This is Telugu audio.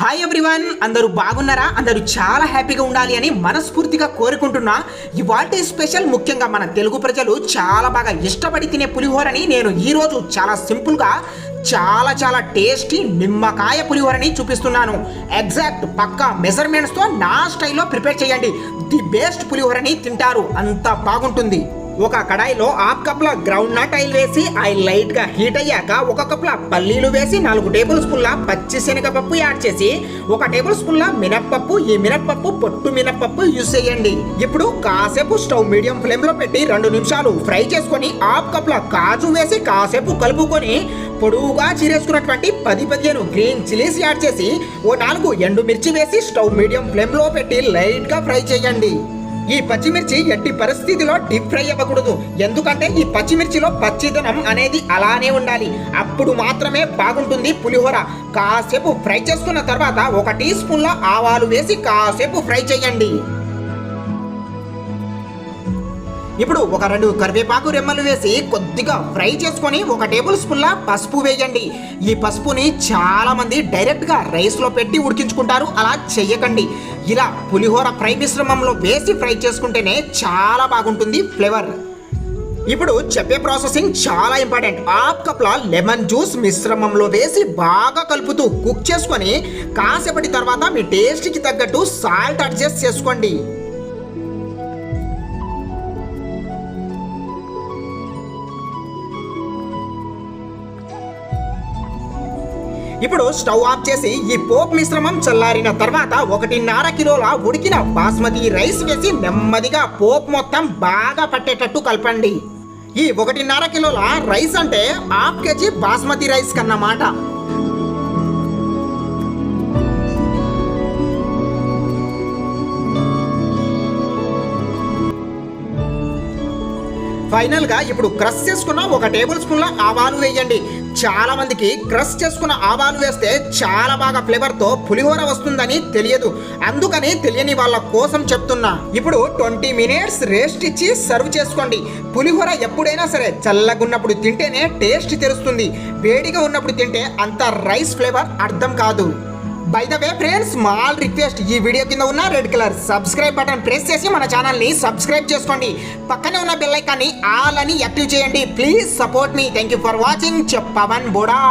హాయ్ ఎవ్రీవన్, అందరూ బాగున్నారా? అందరూ చాలా హ్యాపీగా ఉండాలి అని మనస్ఫూర్తిగా కోరుకుంటున్నా. ఇవాల్టి స్పెషల్ ముఖ్యంగా మన తెలుగు ప్రజలు చాలా బాగా ఇష్టపడి తినే పులిహోరని నేను ఈరోజు చాలా సింపుల్గా చాలా టేస్టీ నిమ్మకాయ పులిహోరని చూపిస్తున్నాను. ఎగ్జాక్ట్ పక్కా మెజర్మెంట్స్తో నా స్టైల్లో ప్రిపేర్ చేయండి. ది బెస్ట్ పులిహోరని తింటారు, అంత బాగుంటుంది. ఒక కడాయిలో హాఫ్ కప్ల గ్రౌండ్ నట్ ఆయిల్ వేసి ఆయిల్ లైట్ గా హీట్ అయ్యాక ఒక కప్ల పల్లీలు వేసి 4 టేబుల్ స్పూన్ల పచ్చి శనగపప్పు యాడ్ చేసి 1 టేబుల్ స్పూన్ల మినప్పప్పు, ఈ మినప్పప్పు పొట్టు మినప్పప్పు యూజ్ చేయండి. ఇప్పుడు కాసేపు స్టవ్ మీడియం ఫ్లేమ్ లో పెట్టి 2 నిమిషాలు ఫ్రై చేసుకొని హాఫ్ కప్ల కాజు వేసి కాసేపు కలుపుకొని పొడువుగా చీరేసుకున్నటువంటి 10-15 గ్రీన్ చిల్లీస్ యాడ్ చేసి 4 ఎండుమిర్చి వేసి స్టవ్ మీడియం ఫ్లేమ్ లో పెట్టి లైట్ గా ఫ్రై చేయండి. ఈ పచ్చిమిర్చి ఎట్టి పరిస్థితిలో డీప్ ఫ్రై అవ్వకూడదు, ఎందుకంటే ఈ పచ్చిమిర్చిలో పచ్చిదనం అనేది అలానే ఉండాలి. అప్పుడు మాత్రమే బాగుంటుంది పులిహోర. కాసేపు ఫ్రై చేసుకున్న తర్వాత 1 టీ స్పూన్ల ఆవాలు వేసి కాసేపు ఫ్రై చేయండి. ఇప్పుడు 2 కరివేపాకు రెమ్మలు వేసి కొద్దిగా ఫ్రై చేసుకొని 1 టేబుల్ స్పూన్ల పసుపు వేయండి. ఈ పసుపుని చాలా మంది డైరెక్ట్గా రైస్లో పెట్టి ఉడికించుకుంటారు, అలా చెయ్యకండి. ఇలా పులిహోర ఫ్రై మిశ్రమంలో వేసి ఫ్రై చేసుకుంటేనే చాలా బాగుంటుంది ఫ్లేవర్. ఇప్పుడు చెప్పే ప్రాసెసింగ్ చాలా ఇంపార్టెంట్. హాఫ్ కప్ల లెమన్ జ్యూస్ మిశ్రమంలో వేసి బాగా కలుపుతూ కుక్ చేసుకొని కాసేపటి తర్వాత మీ టేస్ట్కి తగ్గట్టు సాల్ట్ అడ్జస్ట్ చేసుకోండి. ఇప్పుడు స్టవ్ ఆఫ్ చేసి ఈ పోపు మిశ్రమం చల్లారిన తర్వాత 1.5 కిలోల ఉడికిన బాస్మతి రైస్ వేసి నెమ్మదిగా పోపు మొత్తం బాగా పట్టేటట్టు కలపండి. ఈ 1.5 కిలోల రైస్ అంటే ½ కేజీ బాస్మతి రైస్ కన్నమాట. ఫైనల్ గా ఇప్పుడు క్రష్ చేసుకున్న 1 టేబుల్ స్పూన్ల ఆవాలు వేయండి. చాలా మందికి క్రష్ చేసుకున్న ఆవాలు వేస్తే చాలా బాగా ఫ్లేవర్ తో పులిహోర వస్తుందని తెలియదు, అందుకని తెలియని వాళ్ళ కోసం చెప్తున్నా. ఇప్పుడు 20 మినిట్స్ రెస్ట్ ఇచ్చి సర్వ్ చేసుకోండి. పులిహోర ఎప్పుడైనా సరే చల్లగున్నప్పుడు తింటేనే టేస్ట్ తెలుస్తుంది, వేడిగా ఉన్నప్పుడు తింటే అంత రైస్ ఫ్లేవర్ అర్థం కాదు. By the way friends, small request, ఈ వీడియో కింద ఉన్న red colour subscribe button press చేసి మన ఛానల్ని సబ్స్క్రైబ్ చేసుకోండి. పక్కనే ఉన్న బెల్ ఐకాన్ని ఆల్ అని యాక్టివ్ చేయండి. Please support me. Thank you for watching. Pawan Boda.